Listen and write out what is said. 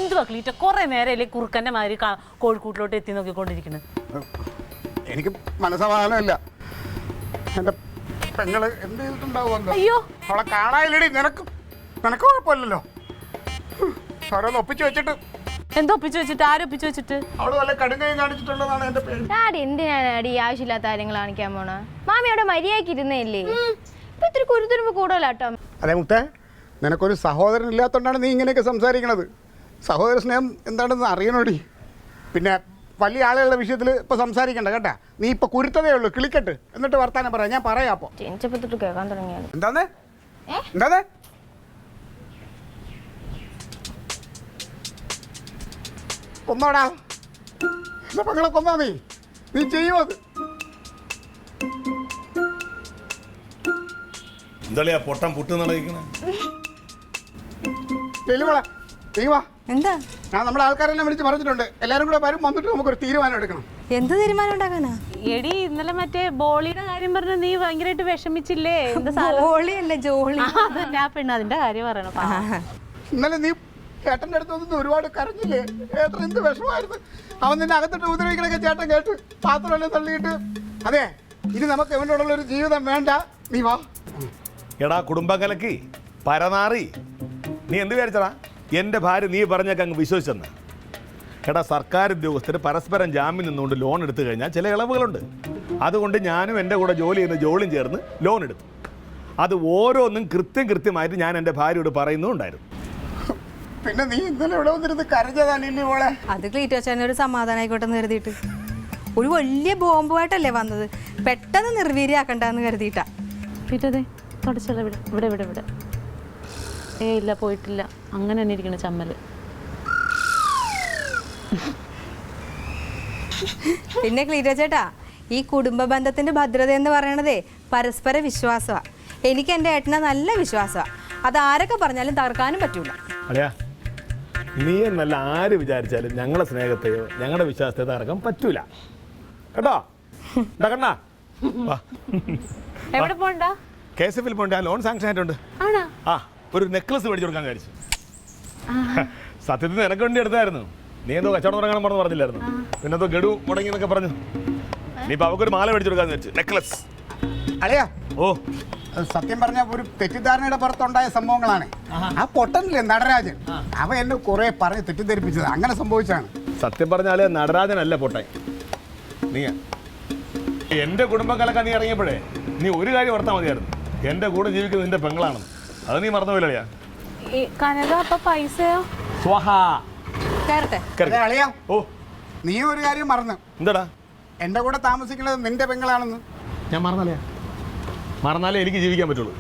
എന്തുവാ ക്ലീറ്റ കുറെ നേരമല്ലേ കുറുക്കന്റെ മാതിരി കോഴിക്കൂട്ടിലോട്ട് എത്തി നോക്കിക്കൊണ്ടിരിക്കുന്നത്? എനിക്ക് മനസ്സമാധാനമില്ല. എന്റെ പെങ്ങള് എന്ത് ചെയ്തിട്ടുണ്ടാവുമല്ലോ. അയ്യോ അവളെ കാണാനില്ലടി. നിനക്ക് കുഴപ്പമില്ലല്ലോ. ഓരോന്ന് ഒപ്പിച്ച് വെച്ചിട്ട്. എന്താ ഒപ്പിച്ചു വെച്ചിട്ട്? ആരൊപ്പിച്ചു വെച്ചിട്ട്? അവള് വല്ല കടുങ്കയും കാണിച്ചിട്ടുള്ളതാണ് എന്റെ പേര്. ഡാഡി എന്തിനാണ് ഡാഡി ആവശ്യമില്ലാത്ത കാര്യങ്ങൾ കാണിക്കാൻ പോണ? മാമി അവിടെ മര്യാദക്ക് ഇരുന്നേല്ലേ? ഇപ്പൊ ഇത്തിരി കുരുത്തുരുമ്പ് കൂടുതലാട്ടോ. അതെ മുത്തേ, നിനക്കൊരു സഹോദരൻ ഇല്ലാത്തതുകൊണ്ടാണ് നീ ഇങ്ങനെയൊക്കെ സംസാരിക്കണത്. സഹോദര സ്നേഹം എന്താണെന്ന് അറിയണോടി. പിന്നെ വലിയ ആളുകളുടെ വിഷയത്തിൽ ഇപ്പൊ സംസാരിക്കണ്ട കേട്ടാ. നീ ഇപ്പൊ കുരുത്തതേ ഉള്ളൂ. കിളിക്കട്ട് എന്നിട്ട് വർത്താനം പറയാം. ഞാൻ പറയാം. അപ്പൊ ജനിച്ചപ്പോ തൊട്ട് കേൾക്കാൻ തുടങ്ങിയാണ്. എന്താന്ന് എന്താന്ന് കൊന്നോടാ. എന്റെ പെങ്ങളെ കൊന്നാ നീ ചെയ്യുമോ അത്? എന്താ പൊട്ടം പുട്ട് നടക്കണേ? എന്താ? ഞാൻ നമ്മുടെ ആൾക്കാരെല്ലാം വിളിച്ച് പറഞ്ഞിട്ടുണ്ട്. എല്ലാരും കൂടെ വരും, വന്നിട്ട് നമുക്കൊരു തീരുമാനം എടുക്കണം. എന്ത് തീരുമാനം ഉണ്ടാക്കാനാ? എടി ഇന്നലെ മറ്റേ ബോളിയുടെ കാര്യം പറഞ്ഞ നീ ഭയങ്കരമായിട്ട് വിഷമിച്ചില്ലേ? ജോളി. ഞാൻ പെണ്ണ് അതിന്റെ കാര്യം പറയണം. ഇന്നലെ നീ ചേട്ടൻ്റെ അടുത്ത് വന്നിട്ട് ഒരുപാട് കരഞ്ഞില്ലേ? ചേട്ടൻ എന്ത് വിഷമമായിരുന്നു. അവൻ നിന്നെ അകത്തിട്ട് ഉപദ്രവിക്കണൊക്കെ ചേട്ടൻ കേട്ട് പാത്രമെല്ലാം തള്ളിയിട്ട്. അതെ, ഇനി നമുക്ക് എവനോടുള്ള ഒരു ജീവിതം വേണ്ട. നീ വാ. എടാ കുടുംബം കലക്കി പരനാറി, നീ എന്ത് വിചാരിച്ചടാ? എൻ്റെ ഭാര്യ നീ പറഞ്ഞൊക്കെ അങ്ങ് വിശ്വസിച്ചെന്ന്. എടാ സർക്കാർ ഉദ്യോഗസ്ഥർ പരസ്പരം ജാമ്യം നിന്നുകൊണ്ട് ലോൺ എടുത്തു കഴിഞ്ഞാൽ ചില ഇളവുകളുണ്ട്. അതുകൊണ്ട് ഞാനും എൻ്റെ കൂടെ ജോലി ചെയ്യുന്ന ജോളിയും ചേർന്ന് ലോൺ എടുത്തു. അത് ഓരോന്നും കൃത്യമായിട്ട് ഞാൻ എൻ്റെ ഭാര്യയോട് പറയുന്നുണ്ടായിരുന്നു. പിന്നെ നീ ഇന്നലെ ഇവിടെ വന്നിരുന്ന് കരഞ്ഞതാണില്ലേ മോളെ? അത് ക്ലീറ്റോച്ചാൻ ഒരു സമാധാനം ആയിക്കോട്ടെ എന്ന് കരുതിയിട്ട്. ഒരു വലിയ ബോംബുമായിട്ടല്ലേ വന്നത്, പെട്ടെന്ന് നിർവീര്യമാക്കണ്ടെന്ന് കരുതിയിട്ടാ. പിറ്റേ തുടച്ചല്ല ഇവിടെ. ഇല്ല പോയിട്ടില്ല. അങ്ങനെ തന്നെ ഇരിക്കണ ചമ്മല്. പിന്നെ ക്ലീറ്റോ ചേട്ടാ, ഈ കുടുംബ ബന്ധത്തിന്റെ ഭദ്രത എന്ന് പറയണതേ പരസ്പര വിശ്വാസമാണ്. എനിക്ക് എൻ്റെ ഏട്ടനെ നല്ല വിശ്വാസമാണ്. അത് ആരൊക്കെ പറഞ്ഞാലും തകർക്കാനും പറ്റൂല. അതെയാ, നീ എന്നല്ല ആര് വിചാരിച്ചാലും ഞങ്ങളുടെ സ്നേഹത്തെയോ ഞങ്ങളുടെ വിശ്വാസത്തെയോ തകർക്കാൻ പറ്റൂല കേട്ടോ. കണ്ണാ എവിടെ പോണ്ട? KSF പോണ്ട, ലോൺ സാങ്ഷൻ ആയിട്ടുണ്ട്. ആ, ഒരു നെക്ലസ് മേടിച്ചു കൊടുക്കാൻ കഴിച്ചു. സത്യത്തിൽ നിനക്ക് വേണ്ടി എടുത്തായിരുന്നു. നീ എന്തോ കച്ചവടം തുടങ്ങാൻ പറഞ്ഞില്ലായിരുന്നു? പിന്നെ എന്തോ ഗഡു മുടങ്ങി എന്നൊക്കെ പറഞ്ഞു. നീ ഇപ്പൊ അവക്കൊരു മാല മേടിച്ചു കൊടുക്കാന്ന് വെച്ചു, നെക്ലസ്. അളിയാ, ഓ സത്യം പറഞ്ഞ ഒരു തെറ്റിദ്ധാരണയുടെ പുറത്തുണ്ടായ സംഭവങ്ങളാണ്. ആ പൊട്ടനില്ലേ നടരാജൻ, അവ എന്നെ കുറെ പറഞ്ഞ് തെറ്റിദ്ധരിപ്പിച്ചത്. അങ്ങനെ സംഭവിച്ചാണ്. സത്യം പറഞ്ഞാല് നടരാജനല്ല പൊട്ടായി, നീ. എന്റെ കുടുംബം കലക്കാൻ നീ ഇറങ്ങിയപ്പോഴേ നീ ഒരു കാര്യം ഓർത്താൽ മതിയായിരുന്നു. എന്റെ കൂടെ ജീവിക്കുന്നത് നിന്റെ പെങ്ങളാണെന്ന്. അത് നീ മറന്നുപോയില്ലളിയാ. പൈസയോ? അളിയാ, ഓ നീ ഒരു കാര്യം മറന്നു. എന്താടാ? എന്റെ കൂടെ താമസിക്കുന്നത് നിന്റെ പെങ്ങളാണെന്ന്. ഞാൻ മറന്നാലേ എനിക്ക് ജീവിക്കാൻ പറ്റുള്ളൂ.